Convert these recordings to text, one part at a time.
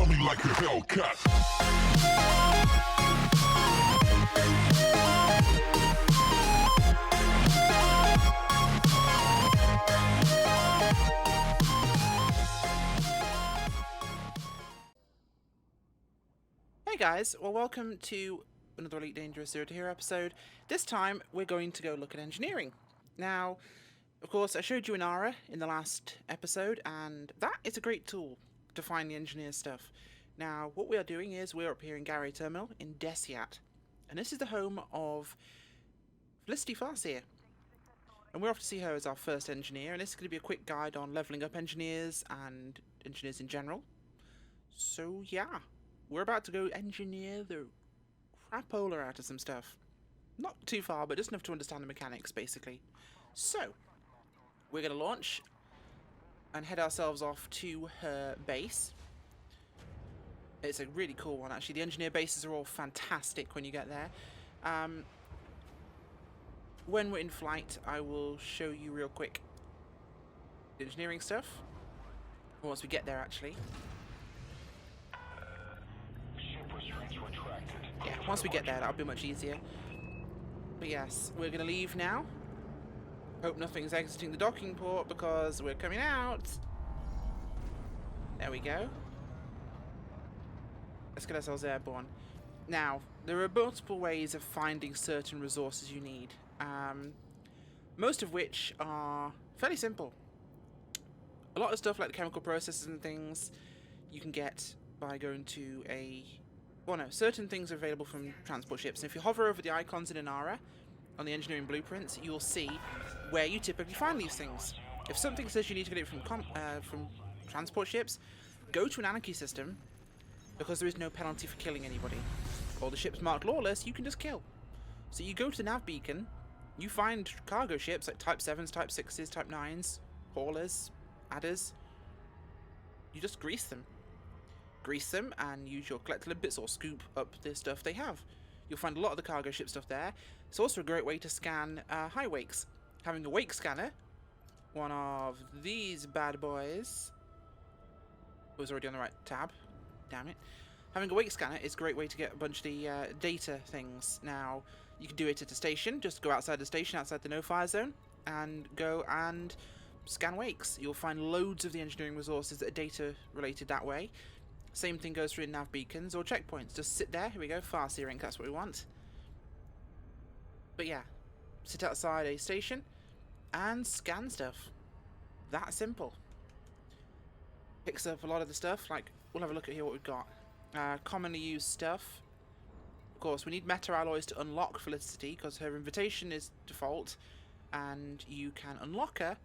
me like a Hellcat. Hey guys, well welcome to another Elite Dangerous Zero to Hero episode. This time we're going to go look at engineering. Now, of course, I showed you Inara in the last episode, and that is a great tool to find the engineer stuff. Now, what we are doing is we're up here in Gary Terminal in Desiat, and this is the home of Felicity Farseer. And we're off to see her as our first engineer, and this is going to be a quick guide on leveling up engineers and engineers in general. So yeah, we're about to go engineer the crapola out of some stuff. Not too far, but just enough to understand the mechanics, basically. So, we're going to launch and head ourselves off to her base. It's a really cool one, actually. The engineer bases are all fantastic when you get there. When we're in flight, I will show you real quick the engineering stuff. Once we get there, actually. Yeah, once we get there, that'll be much easier. But yes, we're going to leave now. Hope nothing's exiting the docking port because we're coming out. There we go. Let's get ourselves airborne. Now, there are multiple ways of finding certain resources you need. Most of which are fairly simple. A lot of stuff like the chemical processes and things you can get by going to a... Well, no, certain things are available from transport ships. And if you hover over the icons in Inara, on the engineering blueprints, you'll see where you typically find these things. If something says you need to get it from transport ships, go to an anarchy system, because there is no penalty for killing anybody. Or the ship's marked lawless, you can just kill. So you go to the nav beacon, you find cargo ships like Type 7s, Type 6s, Type 9s, haulers, adders. You just grease them and use your collect limpets or scoop up the stuff they have. You'll find a lot of the cargo ship stuff there. It's also a great way to scan high wakes. Having a wake scanner, one of these bad boys, was already on the right tab, damn it. Having a wake scanner is a great way to get a bunch of the data things. Now, you can do it at a station, just go outside the station, outside the no-fire zone, and go and scan wakes. You'll find loads of the engineering resources that are data related that way. Same thing goes through nav beacons or checkpoints. Just sit there. Here we go. Farseer ink. That's what we want. But yeah, sit outside a station and scan stuff. That simple. Picks up a lot of the stuff. Like, we'll have a look at here what we've got. Commonly used stuff. Of course, we need meta alloys to unlock Felicity because her invitation is default, and you can unlock her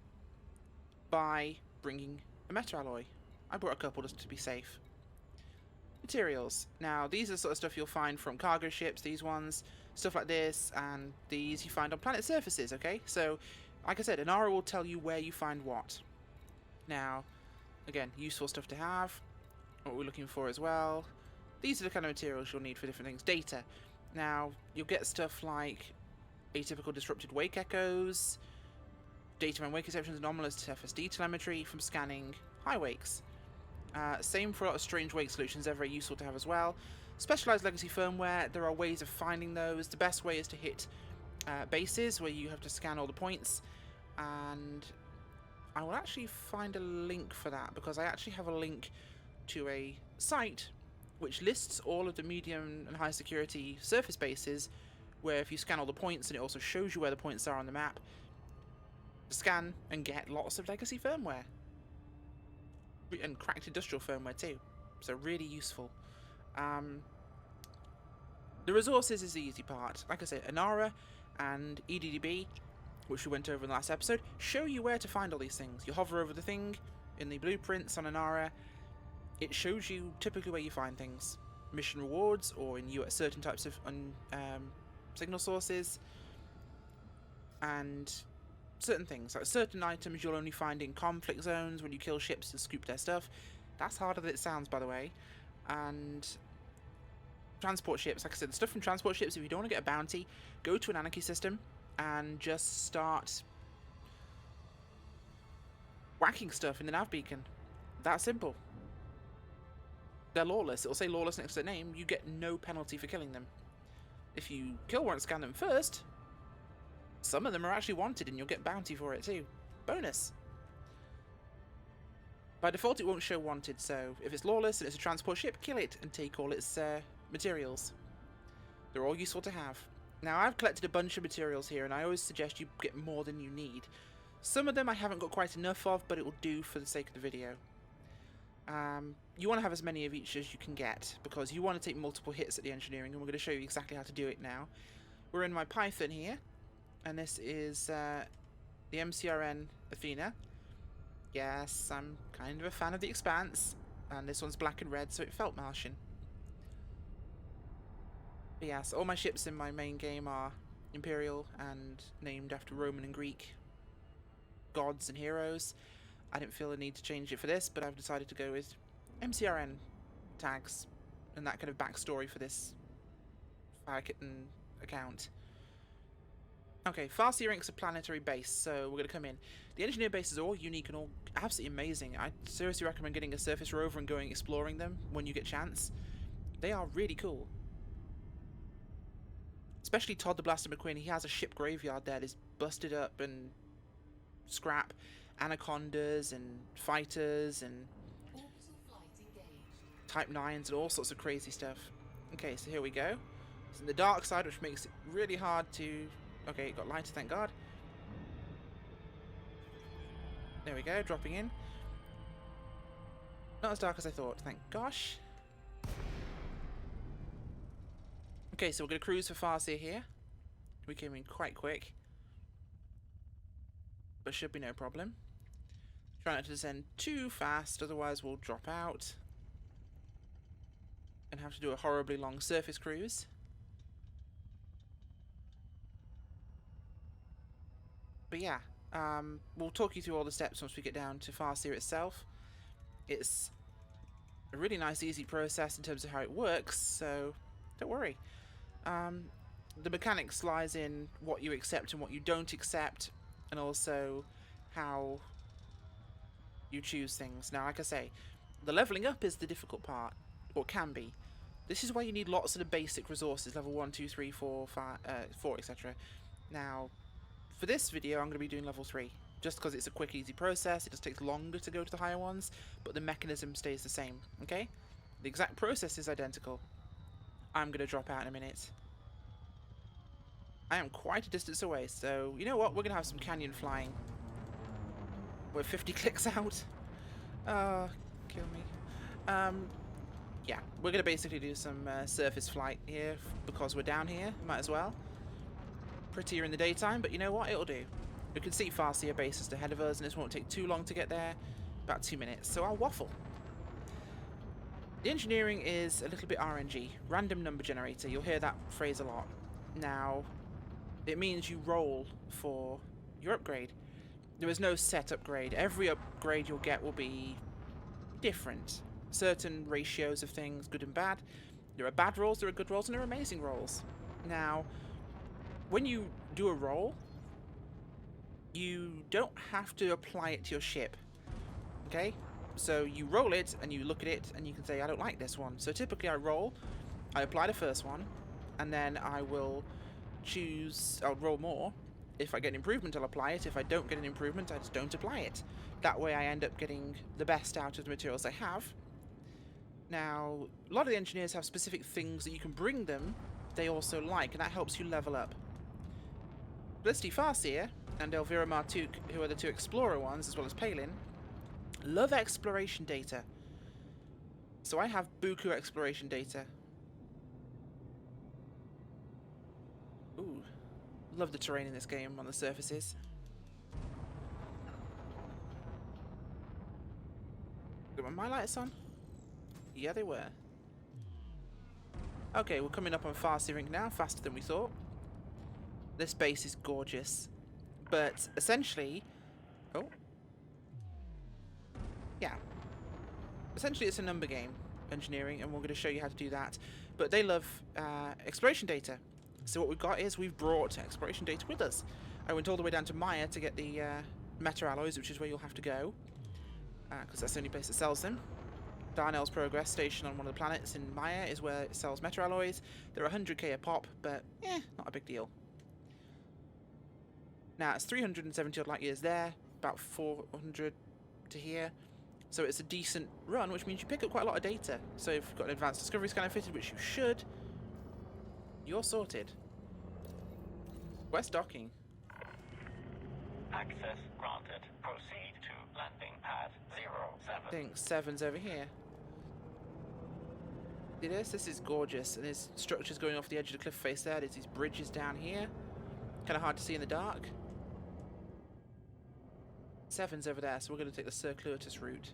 by bringing a meta alloy. I brought a couple just to be safe. Materials. Now, these are the sort of stuff you'll find from cargo ships, these ones, stuff like this, and these you find on planet surfaces, okay? So, like I said, Inara will tell you where you find what. Now, again, useful stuff to have, what we're looking for as well. These are the kind of materials you'll need for different things. Data. Now, you'll get stuff like atypical disrupted wake echoes, data and wake exceptions, anomalous FSD telemetry from scanning high wakes. Same for a lot of strange wake solutions, they're very useful to have as well. Specialized legacy firmware, there are ways of finding those. The best way is to hit bases where you have to scan all the points, and I will actually find a link for that because I actually have a link to a site which lists all of the medium and high security surface bases where if you scan all the points, and it also shows you where the points are on the map, scan and get lots of legacy firmware. And cracked industrial firmware too, so really useful. The resources is the easy part. Like I said, Inara and EDDB, which we went over in the last episode, show you where to find all these things. You hover over the thing in the blueprints on Inara, it shows you typically where you find things. Mission rewards, or in certain types of signal sources, and certain things, like certain items you'll only find in conflict zones when you kill ships and scoop their stuff. That's harder than it sounds, by the way. And transport ships, like I said, the stuff from transport ships, if you don't want to get a bounty, go to an anarchy system and just start whacking stuff in the nav beacon. That simple. They're lawless. It'll say lawless next to their name. You get no penalty for killing them. If you kill one and scan them first, some of them are actually wanted and you'll get bounty for it too. Bonus. By default it won't show wanted, so if it's lawless and it's a transport ship, kill it and take all its materials. They're all useful to have. Now I've collected a bunch of materials here and I always suggest you get more than you need. Some of them I haven't got quite enough of, but it will do for the sake of the video. You want to have as many of each as you can get, because you want to take multiple hits at the engineering, and we're going to show you exactly how to do it now. We're in my Python here, and this is the MCRN Athena. Yes, I'm kind of a fan of the Expanse, and this one's black and red, so it felt Martian. But yes, all my ships in my main game are Imperial and named after Roman and Greek gods and heroes. I didn't feel a need to change it for this, but I've decided to go with MCRN tags and that kind of backstory for this Firekitten account. Okay, Farseer Inc.'s a planetary base, so we're going to come in. The engineer bases are all unique and all absolutely amazing. I seriously recommend getting a surface rover and going exploring them when you get a chance. They are really cool. Especially Todd the Blaster McQueen. He has a ship graveyard there that's busted up and scrap. Anacondas and fighters and Type 9s and all sorts of crazy stuff. Okay, so here we go. It's in the dark side, which makes it really hard to... Okay, it got lighter, thank God. There we go, dropping in. Not as dark as I thought, thank gosh. Okay, so we're going to cruise for Farseer here. We came in quite quick, but should be no problem. Try not to descend too fast, otherwise we'll drop out and have to do a horribly long surface cruise. But yeah, we'll talk you through all the steps once we get down to Farseer itself. It's a really nice, easy process in terms of how it works, so don't worry. The mechanics lies in what you accept and what you don't accept, and also how you choose things. Now, like I say, the leveling up is the difficult part, or can be. This is why you need lots of the basic resources, level 1, 2, 3, 4, 5, 4, etc. Now, for this video, I'm going to be doing level 3, just because it's a quick, easy process. It just takes longer to go to the higher ones, but the mechanism stays the same, okay? The exact process is identical. I'm going to drop out in a minute. I am quite a distance away, so you know what? We're going to have some canyon flying. We're 50 clicks out. Kill me. Yeah, we're going to basically do some surface flight here because we're down here. Might as well. Prettier in the daytime, but you know what? It'll do. We can see Farseer base just ahead of us, and this won't take too long to get there. About 2 minutes, so I'll waffle. The engineering is a little bit RNG. Random number generator. You'll hear that phrase a lot. Now, it means you roll for your upgrade. There is no set upgrade. Every upgrade you'll get will be different. Certain ratios of things, good and bad. There are bad rolls, there are good rolls, and there are amazing rolls. Now, when you do a roll, you don't have to apply it to your ship. Okay? So you roll it, and you look at it, and you can say, I don't like this one. So typically I roll, I apply the first one, and then I will choose, I'll roll more. If I get an improvement, I'll apply it. If I don't get an improvement, I just don't apply it. That way I end up getting the best out of the materials I have. Now, a lot of the engineers have specific things that you can bring them they also like, and that helps you level up. Felicity Farseer and Elvira Martuk, who are the two explorer ones, as well as Palin, love exploration data. So I have buku exploration data. Ooh. Love the terrain in this game on the surfaces. Were my lights on? Yeah, they were. Okay, we're coming up on Farseer Inc. now, faster than we thought. This base is gorgeous. But essentially... Oh. Yeah. Essentially it's a number game, engineering, and we're going to show you how to do that. But they love exploration data. So what we've got is we've brought exploration data with us. I went all the way down to Maya to get the meta alloys, which is where you'll have to go, because that's the only place that sells them. Darnell's Progress Station on one of the planets in Maya is where it sells metal alloys. They're 100k a pop, but not a big deal. Now it's 370 odd light years there, about 400 to here. So it's a decent run, which means you pick up quite a lot of data. So if you've got an advanced discovery scanner fitted, which you should, you're sorted. Where's docking? Access granted. Proceed to landing pad 07. I think 7's over here. See this? This is gorgeous, and there's structures going off the edge of the cliff face there. There's these bridges down here. Kind of hard to see in the dark. 7's over there, so we're going to take the circuitous route.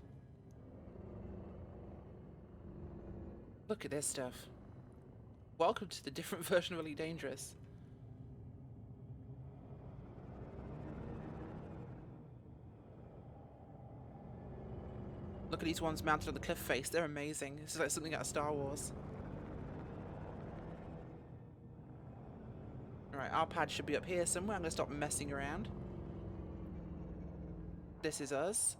Look at this stuff. Welcome to the different version of Elite Dangerous. Look at these ones mounted on the cliff face. They're amazing. This is like something out of Star Wars. Alright, our pad should be up here somewhere. I'm going to stop messing around. This is us.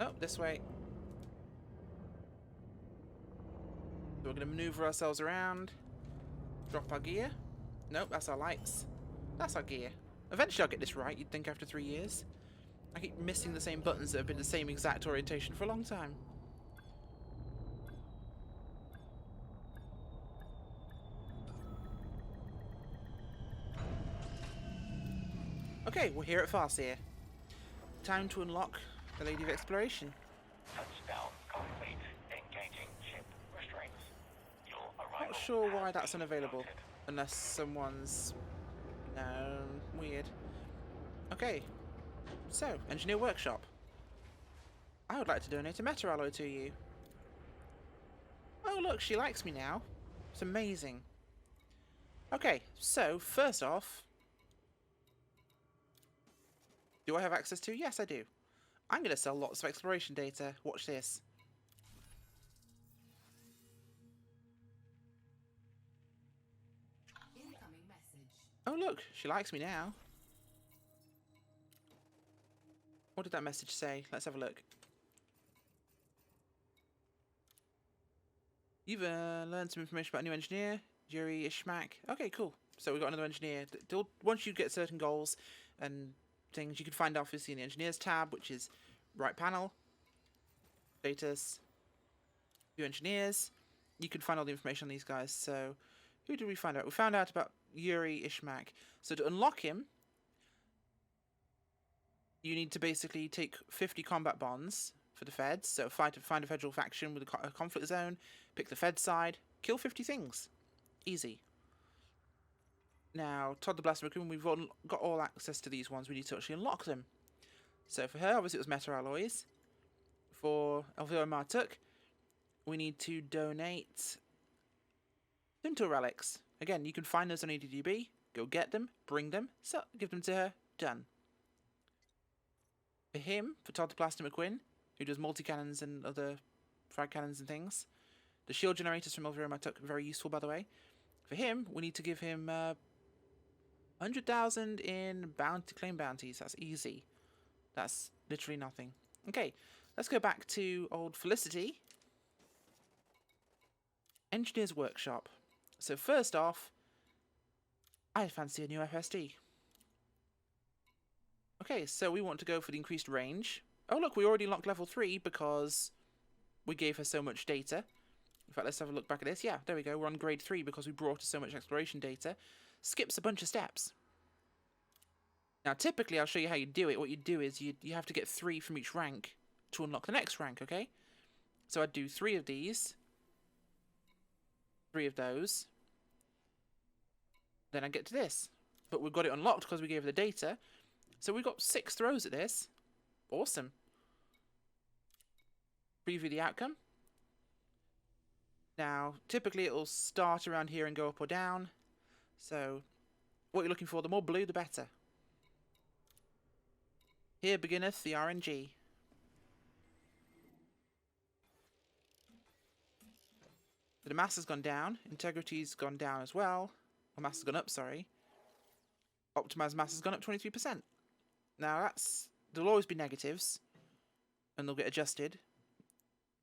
Nope, this way. So we're going to maneuver ourselves around. Drop our gear. Nope, that's our lights. That's our gear. Eventually I'll get this right, you'd think, after 3 years. I keep missing the same buttons that have been the same exact orientation for a long time. Okay, we're here at Farseer. Time to unlock the Lady of Exploration. Touchdown complete. Engaging ship restraints. Your arrival. Not sure why that's unavailable. Unless someone's... No, weird. Okay, so, Engineer Workshop. I would like to donate a metal alloy to you. Oh look, she likes me now. It's amazing. Okay, so, first off... Do I have access to? Yes, I do. I'm going to sell lots of exploration data. Watch this. Incoming message. Oh look, she likes me now. What did that message say? Let's have a look. You've learned some information about a new engineer, Yuri Ishmak. Okay, cool. So we've got another engineer. Once you get certain goals and things, you can find obviously in the engineers tab, which is right panel, status, new engineers. You can find all the information on these guys. So who did we find out? We found out about Yuri Ishmak. So to unlock him, you need to basically take 50 combat bonds for the feds. So find a federal faction with a conflict zone, pick the fed side, kill 50 things. Easy. Now, Todd the Blaster McQueen, we've got all access to these ones. We need to actually unlock them. So for her, obviously it was metal alloys. For Elvira Martuk, we need to donate Tinto relics. Again, you can find those on ADDB. Go get them, bring them, so give them to her. Done. For him, for Todd the Blaster McQueen, who does multi-cannons and other frag cannons and things, the shield generators from Elvira Martuk, very useful by the way. For him, we need to give him 100,000 in claim bounties. That's easy. That's literally nothing. Okay, let's go back to old Felicity. Engineer's Workshop. So first off, I fancy a new FSD. Okay, so we want to go for the increased range. Oh look, we already unlocked level 3 because we gave her so much data. In fact, let's have a look back at this. Yeah, there we go. We're on grade 3 because we brought her so much exploration data. Skips a bunch of steps. Now, typically, I'll show you how you do it. What you do is you have to get 3 from each rank to unlock the next rank, okay? So I'd do 3 of these. 3 of those. Then I get to this. But we've got it unlocked because we gave her the data. So we've got 6 throws at this. Awesome. Preview the outcome. Now, typically it'll start around here and go up or down. So, what you're looking for, the more blue, the better. Here beginneth the RNG. So the mass has gone down. Integrity's gone down as well. Or mass has gone up, sorry. Optimized mass has gone up 23%. Now, that's there'll always be negatives, and they'll get adjusted.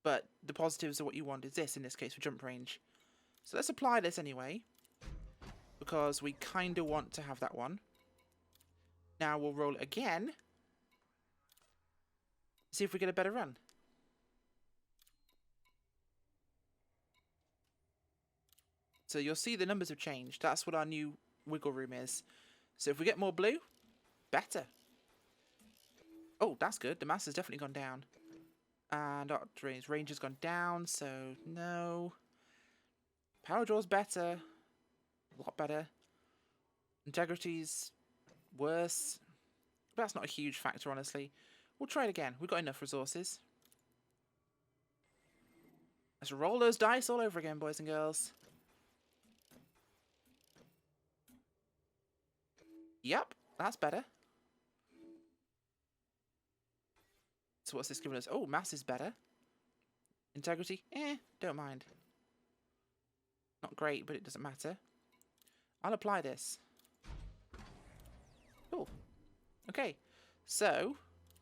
But the positives are what you want is this, in this case, for jump range. So let's apply this anyway, because we kind of want to have that one. Now we'll roll it again. See if we get a better run. So you'll see the numbers have changed. That's what our new wiggle room is. So if we get more blue, better. Oh, that's good. The mass has definitely gone down. And our range has gone down, so no. Power draw's better. A lot better. Integrity's worse. But that's not a huge factor, honestly. We'll try it again. We've got enough resources. Let's roll those dice all over again, boys and girls. Yep, that's better. So what's this giving us? Oh, mass is better. Integrity? Don't mind. Not great, but it doesn't matter. I'll apply this. Cool. Okay, so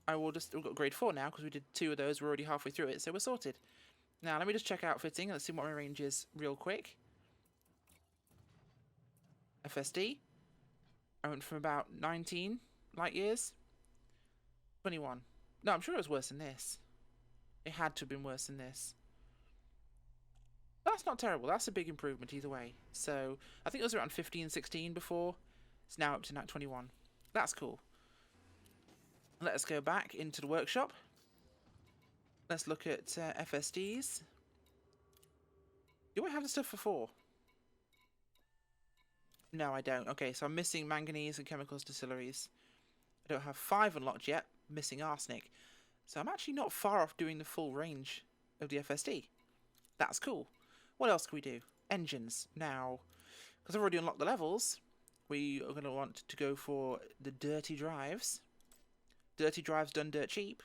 I will just... We've got grade 4 now, because we did 2 of those. We're already halfway through it, so we're sorted. Now, let me just check outfitting. Let's see what my range is real quick. FSD. I went from about 19 light years. 21. No, I'm sure it was worse than this. It had to have been worse than this. That's not terrible. That's a big improvement either way. So, I think it was around 15, 16 before. It's now up to 21. That's cool. Let's go back into the workshop. Let's look at FSDs. Do I have the stuff for 4? No, I don't. Okay, so I'm missing manganese and chemicals distilleries. I don't have 5 unlocked yet. Missing arsenic. So I'm actually not far off doing the full range of the FSD. That's cool. What else can we do? Engines. Now, because I've already unlocked the levels, we are going to want to go for the dirty drives. Dirty drives done dirt cheap.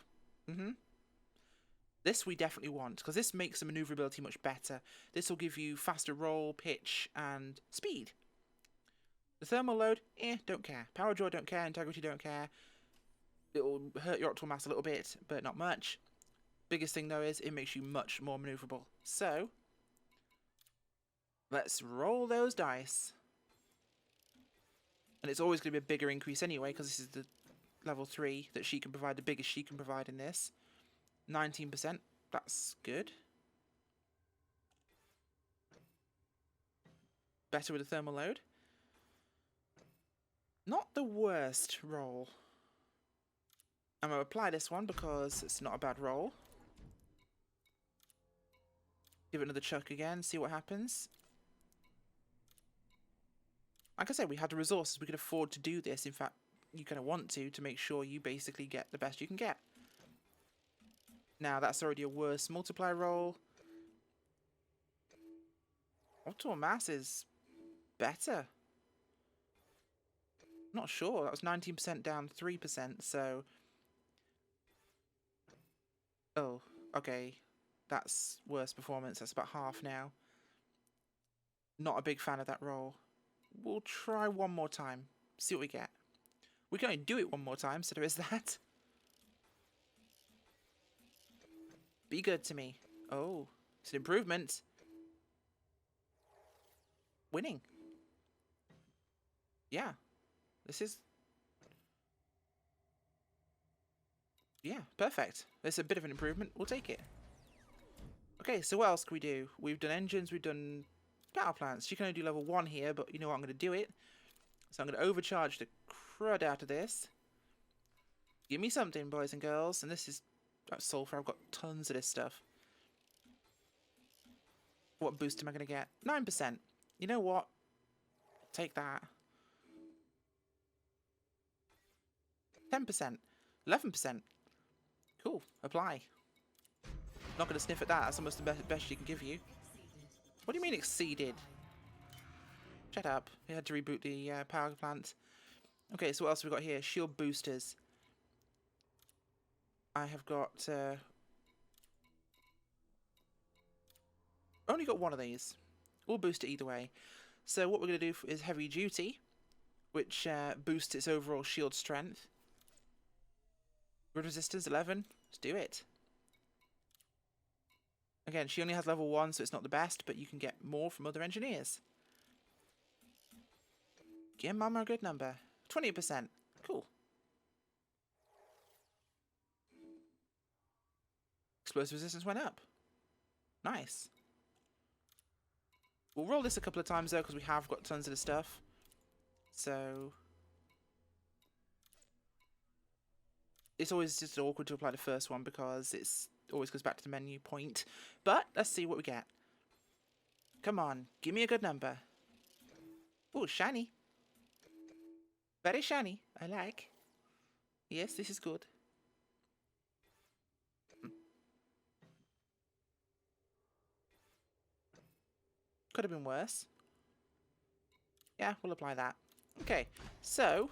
This we definitely want, because this makes the maneuverability much better. This will give you faster roll, pitch, and speed. The thermal load, don't care. Power draw, don't care. Integrity, don't care. It will hurt your optimal mass a little bit, but not much. Biggest thing, though, is it makes you much more maneuverable. So, let's roll those dice. And it's always going to be a bigger increase anyway, because this is the level 3 that she can provide, the biggest she can provide in this. 19%, that's good. Better with the thermal load. Not the worst roll. I'm going to apply this one because it's not a bad roll. Give it another chuck again, see what happens. Like I said, we had the resources, we could afford to do this. In fact, you kind of want to make sure you basically get the best you can get. Now, that's already a worse multiplier roll. Optimal mass is better. Not sure. That was 19% down 3%, so... Oh, okay. That's worse performance. That's about half now. Not a big fan of that roll. We'll try one more time. See what we get. We can only do it one more time, so there is that. Be good to me. Oh, it's an improvement. Winning. Yeah. This is... Yeah, perfect. It's a bit of an improvement. We'll take it. Okay, so what else can we do? We've done engines, we've done power plants. You can only do level 1 here, but you know what? I'm going to do it. So I'm going to overcharge the crud out of this. Give me something, boys and girls. And this is sulfur. I've got tons of this stuff. What boost am I going to get? 9%. You know what? Take that. 10%. 11%. Cool. Apply. Not going to sniff at that. That's almost the best she can give you. What do you mean exceeded? Shut up. We had to reboot the power plant. Okay, so what else have we got here? Shield boosters. I have got... only got one of these. We'll boost it either way. So what we're going to do is heavy duty, which boosts its overall shield strength. Grid resistance 11. Let's do it. Again, she only has level 1, so it's not the best, but you can get more from other engineers. Give Mama a good number. 20%. Cool. Explosive resistance went up. Nice. We'll roll this a couple of times though, because we have got tons of the stuff. So it's always just awkward to apply the first one because it's always goes back to the menu point. But let's see what we get. Come on, give me a good number. Oh, shiny. Very shiny. I like. Yes, this is good. Could have been worse. Yeah, we'll apply that. Okay, so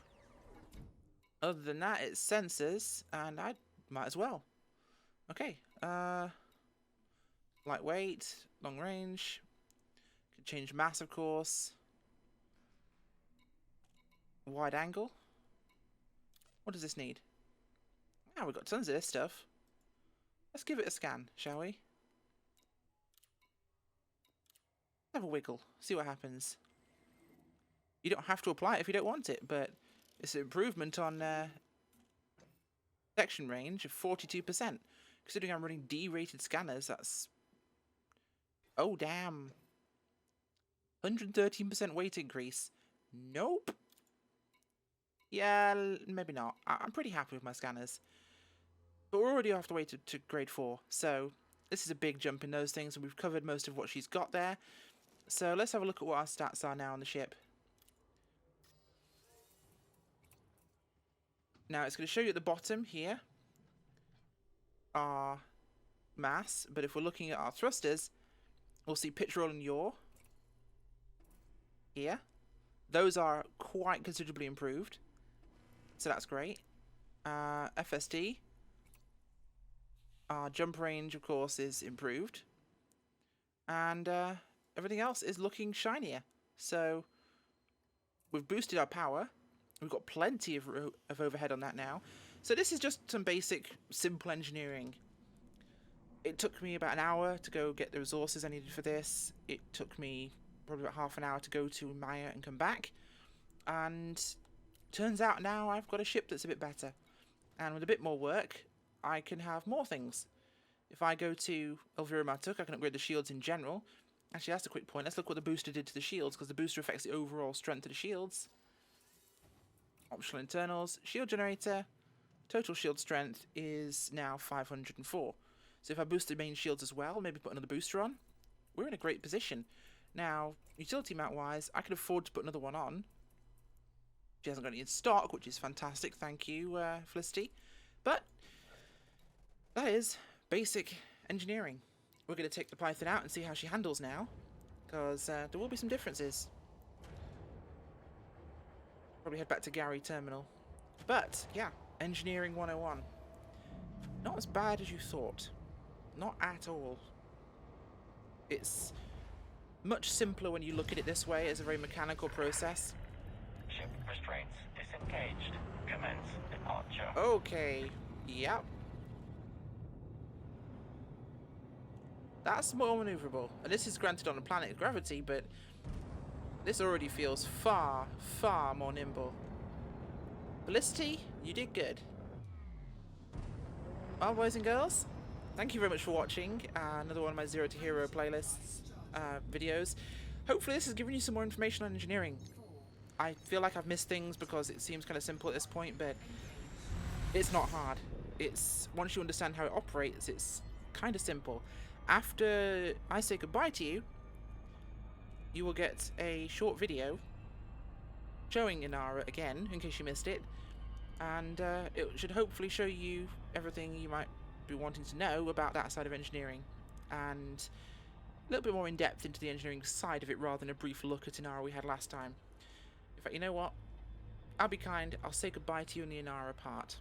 other than that, it's sensors, and I might as well. Okay, lightweight, long range. Could change mass, of course. Wide angle. What does this need? Ah, we've got tons of this stuff. Let's give it a scan, shall we? Have a wiggle, see what happens. You don't have to apply it if you don't want it, but it's an improvement on detection range of 42%. Considering I'm running D-rated scanners, that's... Oh, damn. 113% weight increase. Nope. Yeah, maybe not. I'm pretty happy with my scanners. But we're already off the way to grade 4, so this is a big jump in those things, and we've covered most of what she's got there. So let's have a look at what our stats are now on the ship. Now it's going to show you at the bottom here our mass, but if we're looking at our thrusters, we'll see pitch, roll and yaw here. Those are quite considerably improved, so that's great. FSD, our jump range of course is improved, and everything else is looking shinier. So we've boosted our power. We've got plenty of overhead on that now. So this is just some basic, simple engineering. It took me about an hour to go get the resources I needed for this. It took me probably about half an hour to go to Maya and come back. And turns out now I've got a ship that's a bit better. And with a bit more work, I can have more things. If I go to Elvira Martuk, I can upgrade the shields in general. Actually, that's a quick point. Let's look what the booster did to the shields, because the booster affects the overall strength of the shields. Optional internals, shield generator, total shield strength is now 504. So if I boost the main shields as well, maybe put another booster on, we're in a great position. Now, utility mount wise, I can afford to put another one on. She hasn't got any in stock, which is fantastic, thank you, Felicity. But that is basic engineering. We're going to take the Python out and see how she handles now, because there will be some differences. Probably head back to Gary Terminal. But, yeah, Engineering 101. Not as bad as you thought. Not at all. It's much simpler when you look at it this way. It's a very mechanical process. Ship restraints disengaged. Commence departure. Okay, yep. That's more maneuverable. And this is granted on a planet of gravity, but this already feels far, far more nimble. Felicity, you did good. Well, boys and girls, thank you very much for watching another one of my Zero to Hero playlists videos. Hopefully this has given you some more information on engineering. I feel like I've missed things because it seems kind of simple at this point, but it's not hard. It's once you understand how it operates, it's kind of simple. After I say goodbye to you, you will get a short video showing Inara again, in case you missed it, and it should hopefully show you everything you might be wanting to know about that side of engineering, and a little bit more in depth into the engineering side of it rather than a brief look at Inara we had last time. In fact, you know what? I'll be kind, I'll say goodbye to you in the Inara part.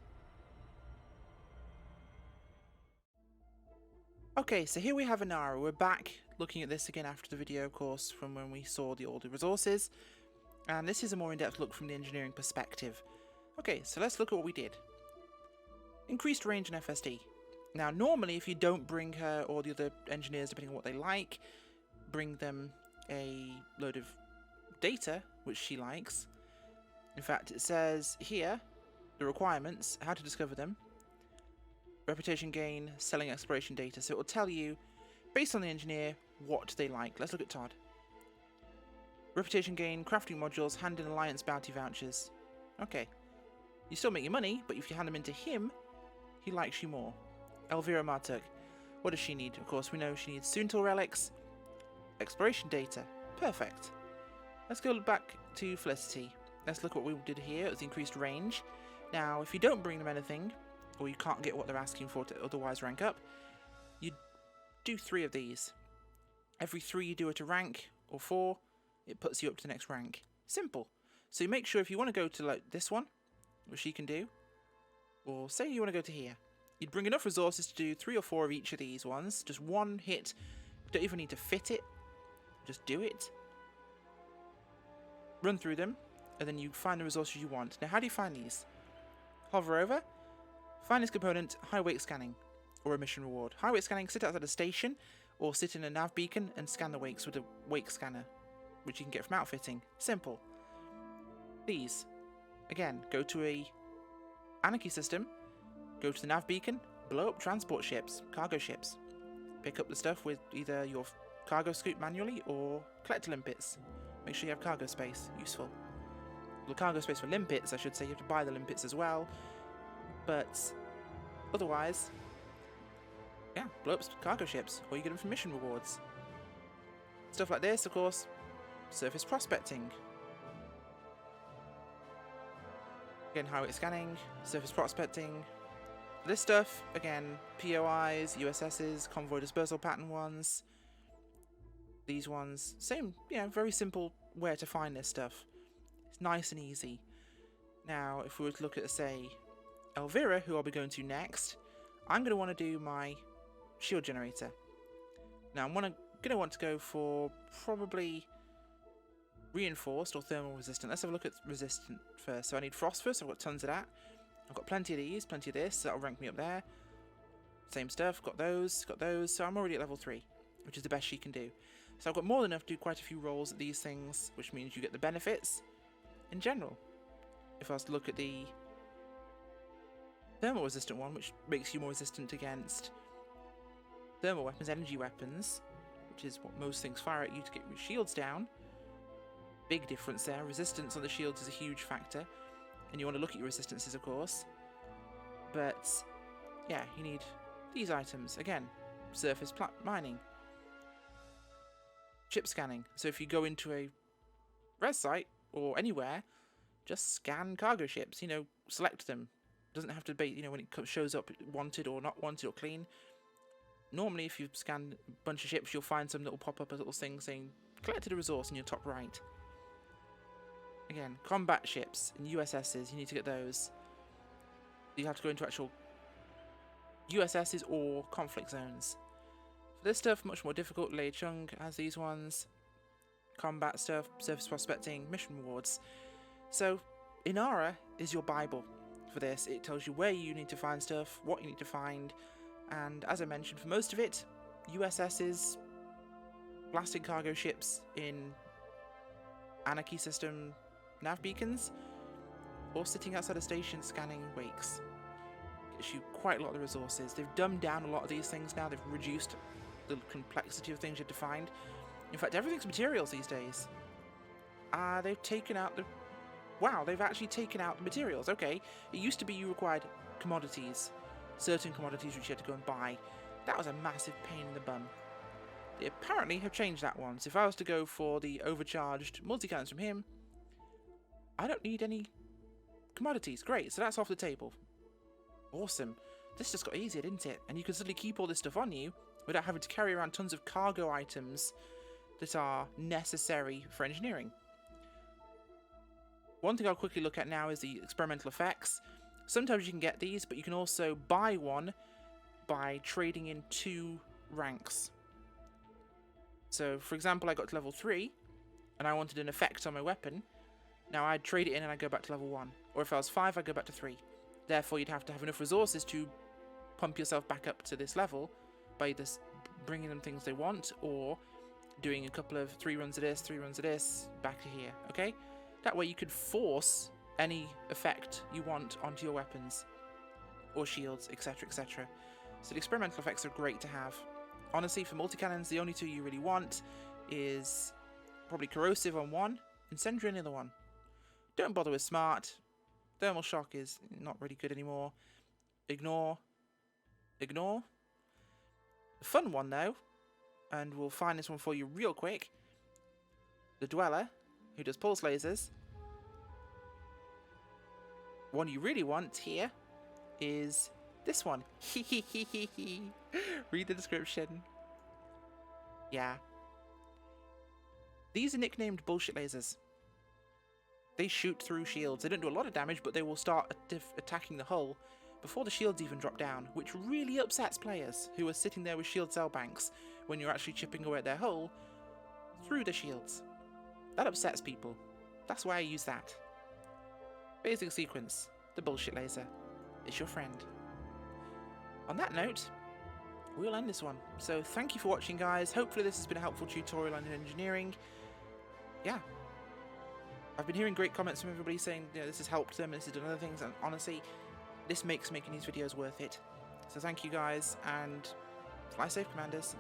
Okay, so here we have Inara. We're back looking at this again after the video, of course, from when we saw the older resources. And this is a more in-depth look from the engineering perspective. Okay, so let's look at what we did. increased range and FSD. Now, normally, if you don't bring her or the other engineers, depending on what they like, bring them a load of data, which she likes. In fact, it says here, the requirements, how to discover them, reputation gain, selling exploration data. So it will tell you, based on the engineer, what they like. Let's look at Todd. Reputation gain, crafting modules, hand in alliance bounty vouchers. Okay. You still make your money, but if you hand them into him, he likes you more. Elvira Martuk. What does she need? Of course, we know she needs Soontil relics, exploration data. Perfect. Let's go back to Felicity. Let's look at what we did here. It was increased range. Now, if you don't bring them anything, or you can't get what they're asking for to otherwise rank up, you do 3 of these. Every 3 you do it to rank, or 4, it puts you up to the next rank. Simple. So you make sure if you want to go to like this one, which you can do, or say you want to go to here, you'd bring enough resources to do 3 or 4 of each of these ones. Just one hit. Don't even need to fit it. Just do it. Run through them, and then you find the resources you want. Now, how do you find these? Hover over, find this component, high wake scanning, or a mission reward. High wake scanning, sit outside a station, or sit in a nav beacon and scan the wakes with a wake scanner, which you can get from outfitting. Simple. These. Again, go to a anarchy system, go to the nav beacon, blow up transport ships, cargo ships. Pick up the stuff with either your cargo scoop manually or collect limpets. Make sure you have cargo space. Useful. Well, cargo space for limpets, I should say. You have to buy the limpets as well. But otherwise, yeah, blow up cargo ships, or you get them from mission rewards. Stuff like this, of course, surface prospecting. Again, highway scanning, surface prospecting. This stuff, again, POIs, USSs, convoy dispersal pattern ones. These ones, same, very simple where to find this stuff. It's nice and easy. Now, if we were to look at, say, Elvira, who I'll be going to next, I'm going to want to do my shield generator. Now, I'm going to want to go for probably reinforced or thermal resistant. Let's have a look at resistant first. So I need phosphorus. I've got tons of that. I've got plenty of these, plenty of this. So that'll rank me up there. Same stuff. Got those. Got those. So I'm already at level 3, which is the best she can do. So I've got more than enough to do quite a few rolls at these things, which means you get the benefits in general. If I was to look at the thermal resistant one, which makes you more resistant against thermal weapons, energy weapons, which is what most things fire at you to get your shields down. Big difference there. Resistance on the shields is a huge factor, and you want to look at your resistances, of course. But yeah, you need these items. Again, surface mining, ship scanning. So if you go into a res site or anywhere, just scan cargo ships. Select them. Doesn't have to be, when it shows up wanted or not wanted or clean. Normally, if you scan a bunch of ships, you'll find some that will pop up a little thing saying collected a resource in your top right. Again, combat ships and USSs, you need to get those. You have to go into actual USSs or conflict zones. For this stuff, much more difficult. Lei Chung has these ones. Combat stuff, surface prospecting, mission rewards. So, Inara is your Bible for this. It tells you where you need to find stuff, what you need to find, and as I mentioned, for most of it, USSs, blasting cargo ships in anarchy system nav beacons, or sitting outside a station scanning wakes. Gets you quite a lot of the resources. They've dumbed down a lot of these things now. They've reduced the complexity of things you have to find. In fact, everything's materials these days. They've taken out the... Wow, they've actually taken out the materials. Okay, it used to be you required commodities. Certain commodities which you had to go and buy. That was a massive pain in the bum. They apparently have changed that one. So if I was to go for the overcharged multi-cannons from him, I don't need any commodities. Great, so that's off the table. Awesome. This just got easier, didn't it? And you can suddenly keep all this stuff on you without having to carry around tons of cargo items that are necessary for engineering. One thing I'll quickly look at now is the experimental effects. Sometimes you can get these, but you can also buy one by trading in 2 ranks. So, for example, I got to level 3, and I wanted an effect on my weapon. Now I'd trade it in and I'd go back to level 1. Or if I was 5, I'd go back to 3. Therefore, you'd have to have enough resources to pump yourself back up to this level by either bringing them things they want or doing a couple of 3 runs of this, 3 runs of this, back to here, okay? That way you could force any effect you want onto your weapons or shields, etc, etc. So the experimental effects are great to have. Honestly, for multi-cannons, the only 2 you really want is probably corrosive on one, incendiary on the other one. Don't bother with smart. Thermal shock is not really good anymore. Ignore. Ignore. The fun one though, and we'll find this one for you real quick. The Dweller, who does pulse lasers. One you really want here is this one. Read the description. Yeah. These are nicknamed bullshit lasers. They shoot through shields. They don't do a lot of damage, but they will start attacking the hull before the shields even drop down, which really upsets players who are sitting there with shield cell banks when you're actually chipping away at their hull through the shields. That upsets people. That's why I use that. Basic sequence. The bullshit laser. It's your friend. On that note, we'll end this one. So thank you for watching, guys. Hopefully this has been a helpful tutorial on engineering. Yeah. I've been hearing great comments from everybody saying, you know, this has helped them, this has done other things, and honestly, this makes making these videos worth it. So thank you guys, and fly safe, Commanders.